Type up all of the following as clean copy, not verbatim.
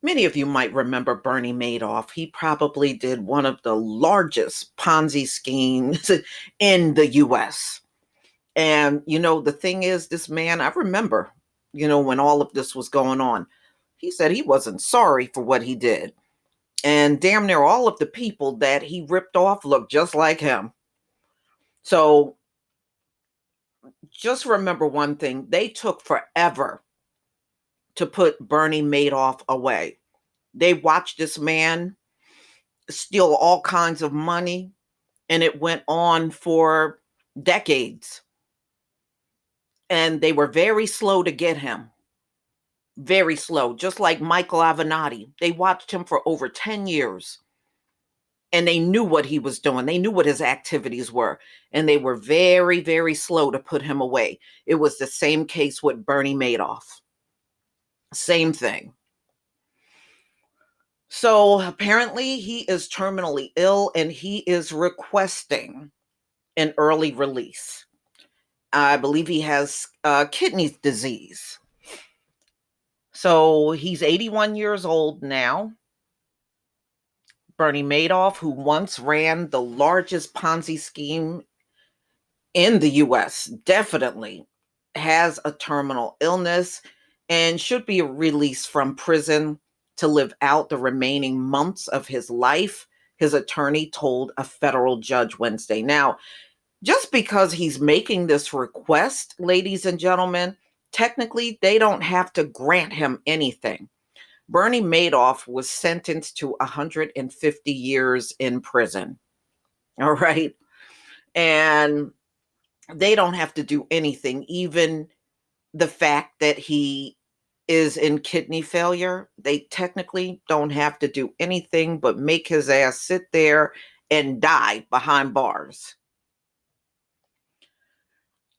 Many of you might remember Bernie Madoff. He probably did one of the largest Ponzi schemes in the US. And, the thing is, this man, I remember, when all of this was going on, he said he wasn't sorry for what he did. And damn near all of the people that he ripped off looked just like him. So just remember one thing, they took forever to put Bernie Madoff away. They watched this man steal all kinds of money, and it went on for decades. And they were very slow to get him. Very slow, just like Michael Avenatti. They watched him for over 10 years, and they knew what he was doing. They knew what his activities were, and they were very, very slow to put him away. It was the same case with Bernie Madoff. Same thing. So apparently he is terminally ill, and he is requesting an early release. I believe he has kidney disease. So he's 81 years old now. Bernie Madoff, who once ran the largest Ponzi scheme in the US, definitely has a terminal illness and should be released from prison to live out the remaining months of his life, his attorney told a federal judge Wednesday. Now, just because he's making this request, ladies and gentlemen, technically they don't have to grant him anything. Bernie Madoff was sentenced to 150 years in prison. All right. And they don't have to do anything. Even the fact that he is in kidney failure, they technically don't have to do anything but make his ass sit there and die behind bars.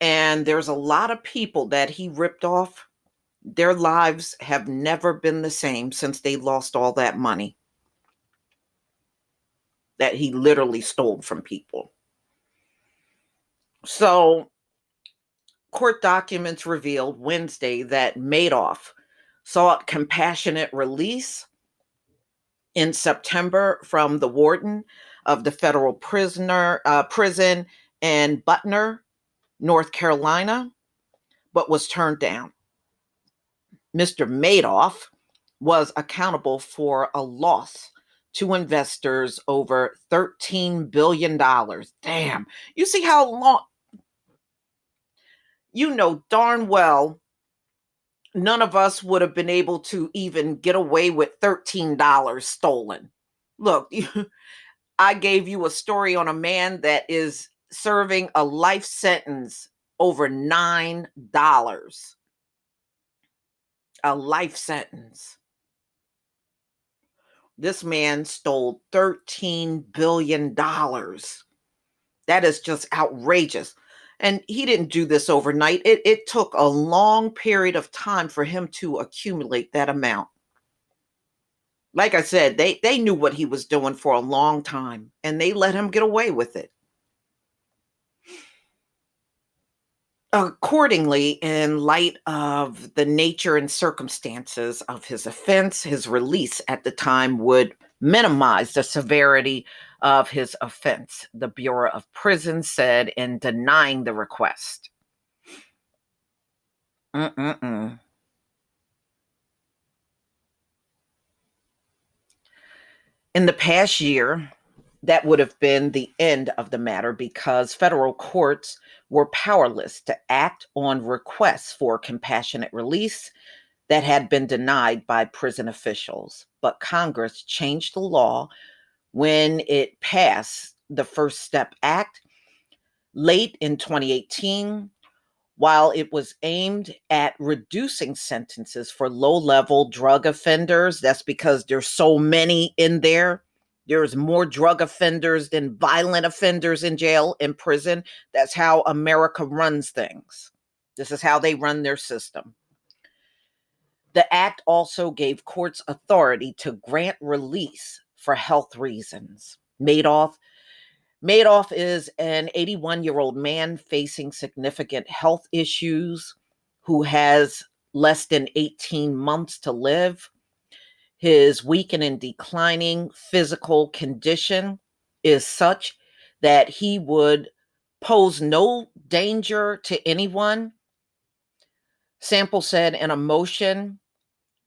And there's a lot of people that he ripped off. Their lives have never been the same since they lost all that money that he literally stole from people. So, court documents revealed Wednesday that Madoff sought compassionate release in September from the warden of the federal prison in Butner, North Carolina, but was turned down. Mr. Madoff was accountable for a loss to investors over $13 billion. Damn. You see how long, darn well, none of us would have been able to even get away with $13 stolen. Look, I gave you a story on a man that is serving a life sentence over $9. A life sentence. This man stole $13 billion. That is just outrageous. And he didn't do this overnight. It took a long period of time for him to accumulate that amount. Like I said, they knew what he was doing for a long time, and they let him get away with it. Accordingly, in light of the nature and circumstances of his offense, his release at the time would minimize the severity of his offense, the Bureau of Prisons said in denying the request. In the past year, that would have been the end of the matter because federal courts were powerless to act on requests for compassionate release that had been denied by prison officials. But Congress changed the law when it passed the First Step Act late in 2018. While it was aimed at reducing sentences for low-level drug offenders, that's because there's so many in there. There's more drug offenders than violent offenders in jail, in prison. That's how America runs things. This is how they run their system. The act also gave courts authority to grant release for health reasons. Madoff is an 81-year-old man facing significant health issues who has less than 18 months to live. His weakened and declining physical condition is such that he would pose no danger to anyone, Sample said in a motion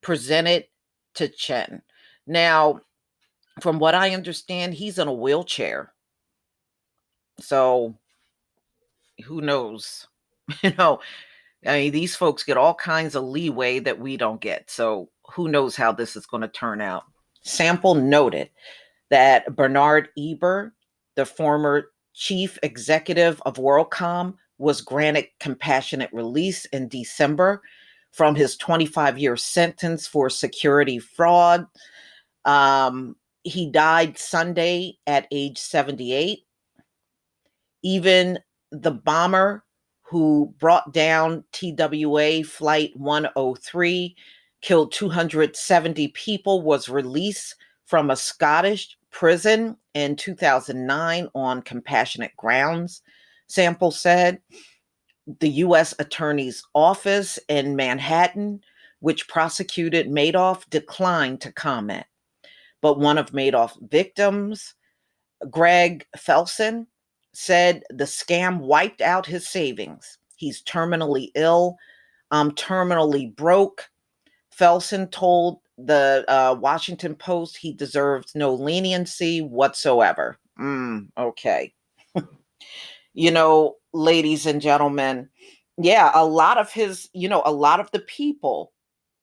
presented to Chen. Now, from what I understand, he's in a wheelchair. So who knows? You know, I mean, these folks get all kinds of leeway that we don't get. So who knows how this is going to turn out? Sample noted that Bernard Eber, the former chief executive of WorldCom, was granted compassionate release in December from his 25-year sentence for security fraud. He died Sunday at age 78. Even the bomber who brought down TWA Flight 103, killed 270 people, was released from a Scottish prison in 2009 on compassionate grounds, Sample said. The U.S. Attorney's Office in Manhattan, which prosecuted Madoff, declined to comment. But one of Madoff's victims, Greg Felsen, said the scam wiped out his savings. He's terminally ill. I'm terminally broke. Felsen told the Washington Post he deserves no leniency whatsoever. Okay. Ladies and gentlemen, yeah, a lot of a lot of the people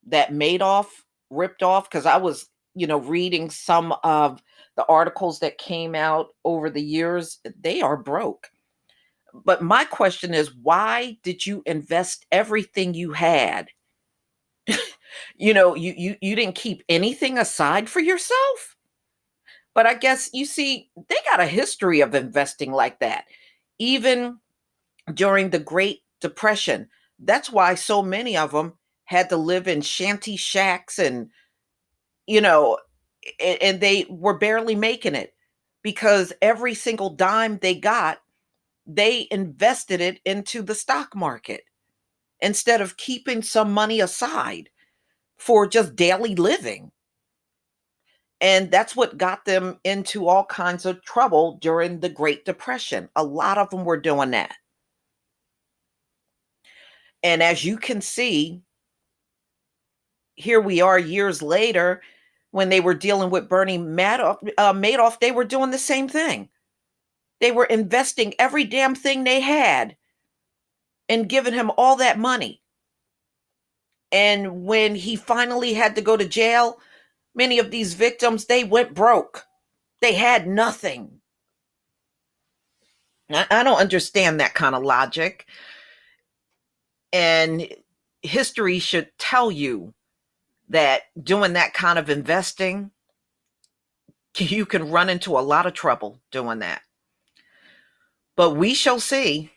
that Madoff ripped off, because I was, reading some of the articles that came out over the years, they are broke. But my question is, why did you invest everything you had? You didn't keep anything aside for yourself? But I guess you see, they got a history of investing like that. Even during the Great Depression. That's why so many of them had to live in shanty shacks and, you know, and they were barely making it because every single dime they got, they invested it into the stock market instead of keeping some money aside for just daily living. And that's what got them into all kinds of trouble during the Great Depression. A lot of them were doing that. And as you can see, here we are years later when they were dealing with Bernie Madoff, they were doing the same thing. They were investing every damn thing they had and giving him all that money. And when he finally had to go to jail, many of these victims, they went broke. They had nothing. I don't understand that kind of logic. And history should tell you that doing that kind of investing, you can run into a lot of trouble doing that. But we shall see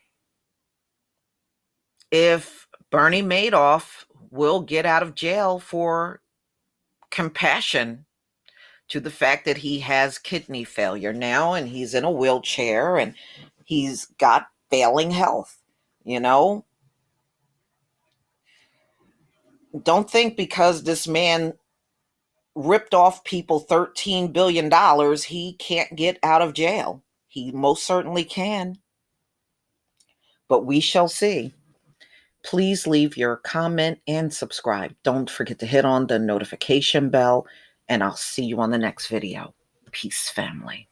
if Bernie Madoff will get out of jail for compassion to the fact that he has kidney failure now and he's in a wheelchair and he's got failing health. You know, don't think because this man ripped off people $13 billion, he can't get out of jail. He most certainly can. But we shall see. Please leave your comment and subscribe. Don't forget to hit on the notification bell, and I'll see you on the next video. Peace, family.